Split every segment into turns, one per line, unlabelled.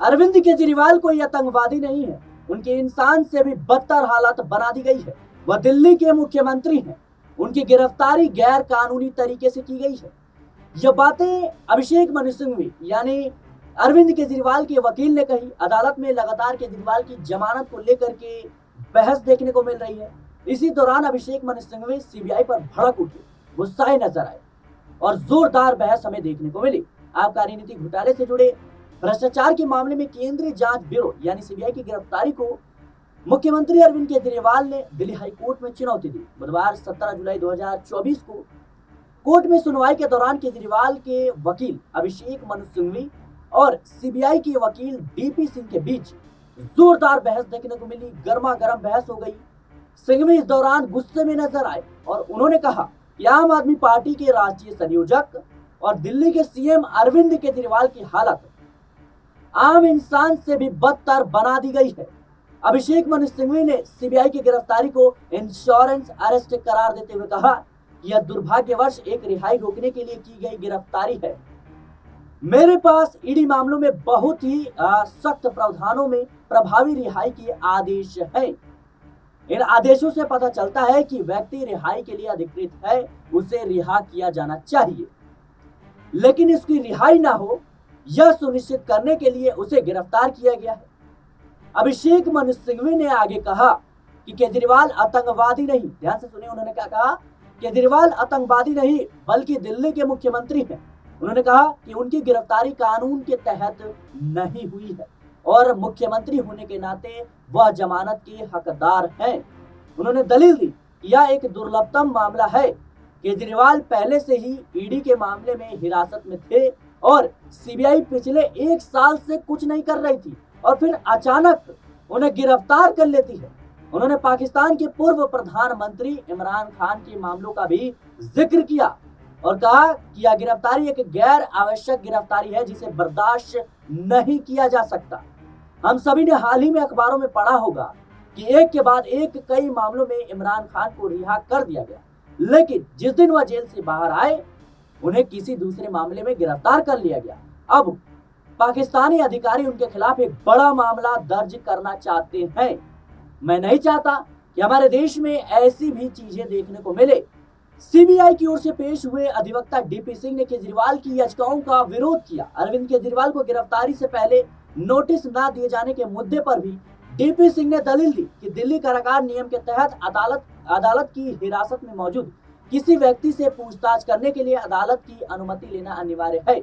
अरविंद केजरीवाल कोई आतंकवादी नहीं है, उनके इंसान से भी बदतर हालत बना दी गई है। वह दिल्ली के मुख्यमंत्री हैं, उनकी गिरफ्तारी गैर कानूनी तरीके से की गई है। यह बातें अभिषेक मनु सिंघवी यानी अरविंद केजरीवाल के वकील ने कही। अदालत में लगातार केजरीवाल की जमानत को लेकर के बहस देखने को मिल रही है। इसी दौरान अभिषेक मनु सिंघवी सीबीआई पर भड़क उठे, गुस्साए नजर आए और जोरदार बहस हमें देखने को मिली। आबकारी नीति घोटाले से जुड़े भ्रष्टाचार के मामले में केंद्रीय जांच ब्यूरो यानी सीबीआई की गिरफ्तारी को मुख्यमंत्री अरविंद केजरीवाल ने दिल्ली हाई कोर्ट में चुनौती दी। बुधवार 17 जुलाई 2024 को कोर्ट में सुनवाई के दौरान केजरीवाल के वकील अभिषेक मनु सिंघवी और सीबीआई के वकील डीपी सिंह के बीच जोरदार बहस देखने को मिली। गर्मा गर्म बहस हो गई। सिंघवी इस दौरान गुस्से में नजर आए और उन्होंने कहा कि आम आदमी पार्टी के राष्ट्रीय संयोजक और दिल्ली के सीएम अरविंद केजरीवाल की हालत आम इंसान से भी बदतर बना दी गई है। अभिषेक मनु सिंघवी ने सीबीआई की गिरफ्तारी को इंश्योरेंस अरेस्ट करार देते हुए कहा कि यह दुर्भाग्यवश एक रिहाई रोकने के लिए की गई गिरफ्तारी है। मेरे पास ईडी मामलों में बहुत ही सख्त प्रावधानों में प्रभावी रिहाई के आदेश हैं। इन आदेशों से पता चलता है कि व्यक्ति रिहाई के लिए अधिकृत है, उसे रिहा किया जाना चाहिए, लेकिन इसकी रिहाई ना हो यह सुनिश्चित करने के लिए उसे गिरफ्तार किया गया है। अभिषेक मनु सिंघवी ने आगे कहा कि केजरीवाल आतंकवादी नहीं, ध्यान से सुनिए उन्होंने क्या कहा, केजरीवाल आतंकवादी नहीं बल्कि दिल्ली के मुख्यमंत्री हैं। उन्होंने कहा कि उनकी गिरफ्तारी कानून के तहत नहीं हुई है और मुख्यमंत्री होने के नाते वह जमानत के हकदार हैं। उन्होंने दलील दी कि यह एक दुर्लभतम मामला है। केजरीवाल पहले से ही ईडी के मामले में हिरासत में थे और सीबीआई पिछले 1 साल से कुछ नहीं कर रही थी और फिर अचानक उन्हें गिरफ्तार कर लेती है। उन्होंने पाकिस्तान के पूर्व प्रधानमंत्री इमरान खान के मामलों का भी जिक्र किया और कहा कि यह गिरफ्तारी एक गैर आवश्यक गिरफ्तारी है जिसे बर्दाश्त नहीं किया जा सकता। हम सभी ने हाल ही में अखबारों में पढ़ा होगा कि एक के बाद एक कई मामलों में इमरान खान को रिहा कर दिया गया, लेकिन जिस दिन वह जेल से बाहर आए उन्हें किसी दूसरे मामले में गिरफ्तार कर लिया गया। अब पाकिस्तानी अधिकारी उनके खिलाफ एक बड़ा मामला दर्ज करना चाहते हैं। मैं नहीं चाहता कि हमारे देश में ऐसी भी चीजें देखने को मिले। सीबीआई की ओर से पेश हुए अधिवक्ता डीपी सिंह ने केजरीवाल की याचिकाओं का विरोध किया। अरविंद केजरीवाल को गिरफ्तारी से पहले नोटिस न दिए जाने के मुद्दे पर भी डीपी सिंह ने दलील दी कि दिल्ली कारागार नियम के तहत अदालत की हिरासत में मौजूद किसी व्यक्ति से पूछताछ करने के लिए अदालत की अनुमति लेना अनिवार्य है।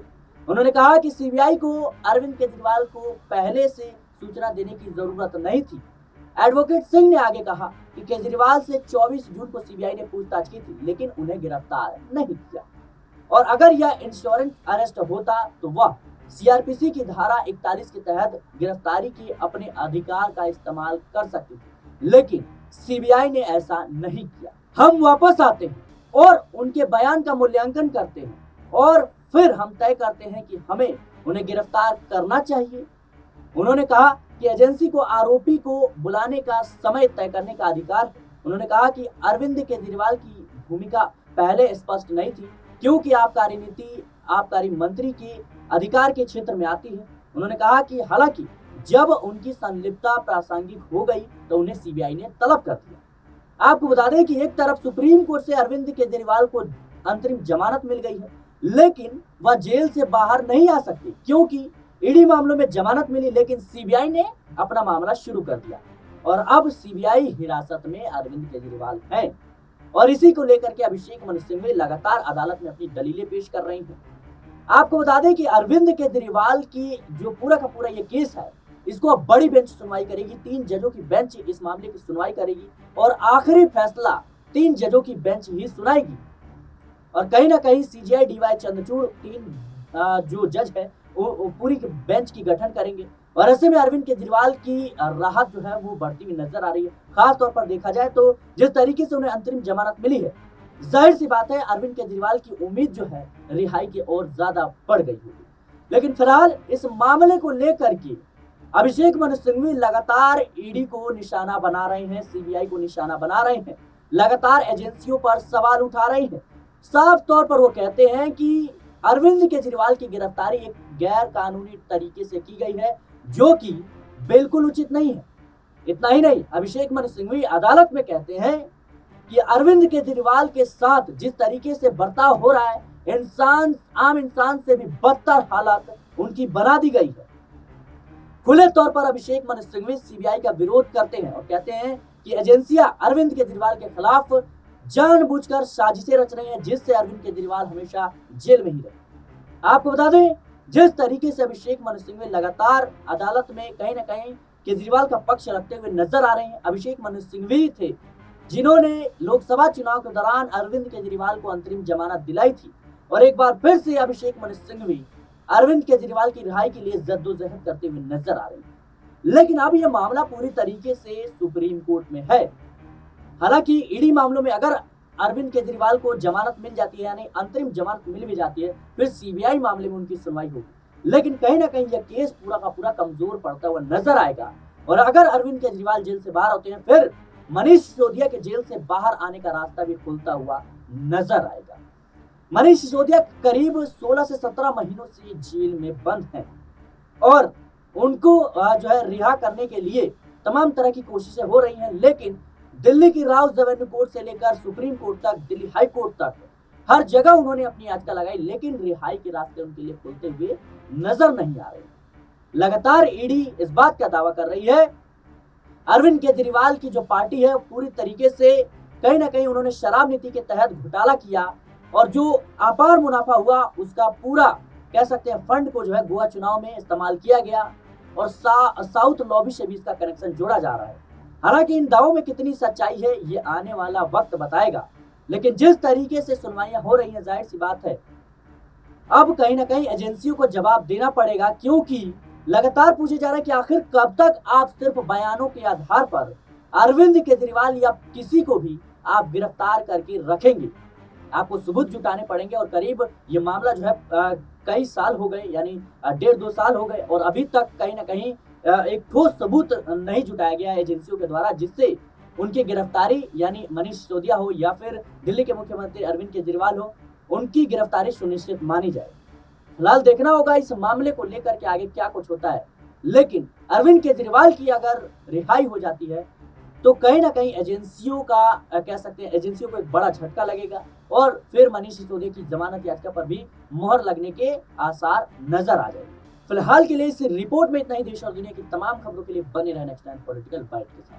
उन्होंने कहा कि सीबीआई को अरविंद केजरीवाल को पहले से सूचना देने की जरूरत नहीं थी। एडवोकेट सिंह ने आगे कहा कि केजरीवाल से 24 जून को सीबीआई ने पूछताछ की थी, लेकिन उन्हें गिरफ्तार नहीं किया और अगर यह इंश्योरेंस अरेस्ट होता तो वह सीआरपीसी की धारा 41 के तहत गिरफ्तारी के अपने अधिकार का इस्तेमाल कर सकती थी, लेकिन सीबीआई ने ऐसा नहीं किया। हम वापस आते हैं और उनके बयान का मूल्यांकन करते हैं और फिर हम तय करते हैं कि हमें उन्हें गिरफ्तार करना चाहिए। उन्होंने कहा कि एजेंसी को आरोपी को बुलाने का समय तय करने का अधिकार है। उन्होंने कहा कि अरविंद केजरीवाल की भूमिका पहले स्पष्ट नहीं थी क्योंकि आबकारी नीति आबकारी मंत्री के अधिकार के क्षेत्र में आती है। उन्होंने कहा कि हालांकि जब उनकी संलिप्तता प्रासंगिक हो गई तो उन्हें सीबीआई ने तलब कर दिया। आपको बता दें कि एक तरफ सुप्रीम कोर्ट से अरविंद केजरीवाल को अंतरिम जमानत मिल गई है, लेकिन वह जेल से बाहर नहीं आ सकती क्योंकि ईडी मामलों में जमानत मिली, लेकिन सीबीआई ने अपना मामला शुरू कर दिया और अब सीबीआई हिरासत में अरविंद केजरीवाल हैं और इसी को लेकर के अभिषेक मनु सिंघवी लगातार अदालत में अपनी दलीलें पेश कर रही हैं। आपको बता दें कि अरविंद केजरीवाल की जो पूरा का पूरा ये केस है, इसको अब बड़ी बेंच सुनवाई करेगी। 3 जजों की बेंच इस मामले की सुनवाई करेगी और आखिरी फैसला 3 जजों की बेंच ही सुनाएगी और कहीं ना कहीं सीजीआई डीवाई चंद्रचूड़ 3 जो जज है वो पूरी बेंच की गठन करेंगे और ऐसे में अरविंद केजरीवाल की राहत जो है वो बढ़ती हुई नजर आ रही है। खास तौर पर देखा जाए तो जिस तरीके से उन्हें अंतरिम जमानत मिली है, जाहिर सी बात है अरविंद केजरीवाल की उम्मीद जो है रिहाई की ओर ज्यादा बढ़ गई होगी। लेकिन फिलहाल इस मामले को लेकर के अभिषेक मनु सिंघवी लगातार ईडी को निशाना बना रहे हैं, सीबीआई को निशाना बना रहे हैं, लगातार एजेंसियों पर सवाल उठा रहे हैं। साफ तौर पर वो कहते हैं कि अरविंद केजरीवाल की गिरफ्तारी एक गैर कानूनी तरीके से की गई है, जो कि बिल्कुल उचित नहीं है। इतना ही नहीं, अभिषेक मनु सिंघवी अदालत में कहते हैं कि अरविंद केजरीवाल के साथ जिस तरीके से बर्ताव हो रहा है, आम इंसान से भी बदतर हालत उनकी बना दी गई है। खुले तौर पर अभिषेक मनु सिंघवी सीबीआई का विरोध करते हैं और कहते हैं कि एजेंसियां अरविंद केजरीवाल के खिलाफ जानबूझकर साजिशें रच रही हैं, जिससे अरविंद केजरीवाल हमेशा जेल में ही रहे। आपको बता दें, जिस तरीके से अभिषेक मनु सिंघवी लगातार अदालत में कहीं ना कहीं केजरीवाल का पक्ष रखते हुए नजर आ रहे हैं। अभिषेक मनु सिंघवी थे जिन्होंने लोकसभा चुनाव के दौरान अरविंद केजरीवाल को अंतरिम जमानत दिलाई थी और एक बार फिर से अभिषेक मनु सिंघवी अरविंद केजरीवाल की रिहाई के लिए जद्दोजहद करते हुए नजर आ रहे हैं। लेकिन अब यह मामला पूरी तरीके से सुप्रीम कोर्ट में है। हालांकि ईडी मामलों में अगर अरविंद केजरीवाल को जमानत मिल जाती है, यानी अंतरिम जमानत मिल भी जाती है, फिर सीबीआई मामले में उनकी सुनवाई होगी। लेकिन कहीं ना कहीं यह केस पूरा का पूरा कमजोर पड़ता हुआ नजर आएगा और अगर अरविंद केजरीवाल जेल से बाहर होते हैं, फिर मनीष सिसोदिया के जेल से बाहर आने का रास्ता भी खुलता हुआ नजर आएगा। मनीष सिसोदिया करीब 16 से 17 महीनों से जेल में बंद हैं और उनको जो है रिहा करने के लिए तमाम तरह की कोशिशें हो रही हैं, लेकिन दिल्ली की राउज एवेन्यू कोर्ट से लेकर सुप्रीम कोर्ट तक, दिल्ली हाई कोर्ट तक, हर जगह उन्होंने अपनी याचिका लगाई, लेकिन रिहाई के रास्ते उनके लिए खुलते हुए नजर नहीं आ रहे। लगातार ईडी इस बात का दावा कर रही है अरविंद केजरीवाल की जो पार्टी है पूरी तरीके से कहीं ना कहीं उन्होंने शराब नीति के तहत घोटाला किया और जो अपार मुनाफा हुआ उसका पूरा कह सकते हैं फंड को जो है गोवा चुनाव में इस्तेमाल किया गया और साउथ लॉबी से भी इसका कनेक्शन जोड़ा जा रहा है। हालांकि इन दावों में कितनी सच्चाई है ये आने वाला वक्त बताएगा, लेकिन जिस तरीके से सुनवाइयां हो रही हैं, जाहिर सी बात है अब कहीं ना कहीं एजेंसियों को जवाब देना पड़ेगा, क्योंकि लगातार पूछे जा रहा है कि आखिर कब तक आप सिर्फ बयानों के आधार पर अरविंद केजरीवाल या किसी को भी आप गिरफ्तार करके रखेंगे। आपको सबूत जुटाने पड़ेंगे और करीब ये मामला जो है कई साल हो गए, यानी 1.5-2 साल हो गए और अभी तक कहीं ना कहीं एक ठोस सबूत नहीं जुटाया गया एजेंसियों के द्वारा, जिससे उनकी गिरफ्तारी यानी मनीष सिसोदिया हो या फिर दिल्ली के मुख्यमंत्री अरविंद केजरीवाल हो, उनकी गिरफ्तारी सुनिश्चित मानी जाए। फिलहाल देखना होगा इस मामले को लेकर के आगे क्या कुछ होता है, लेकिन अरविंद केजरीवाल की अगर रिहाई हो जाती है तो कहीं ना कहीं एजेंसियों का कह सकते हैं एजेंसियों को एक बड़ा झटका लगेगा और फिर मनीष सिसोदिया की जमानत याचिका पर भी मोहर लगने के आसार नजर आ जाएंगे। फिलहाल के लिए इस रिपोर्ट में इतना ही। देश और दुनिया की तमाम खबरों के लिए बने रहना नेक्स्ट टाइम पॉलिटिकल बाइट के साथ।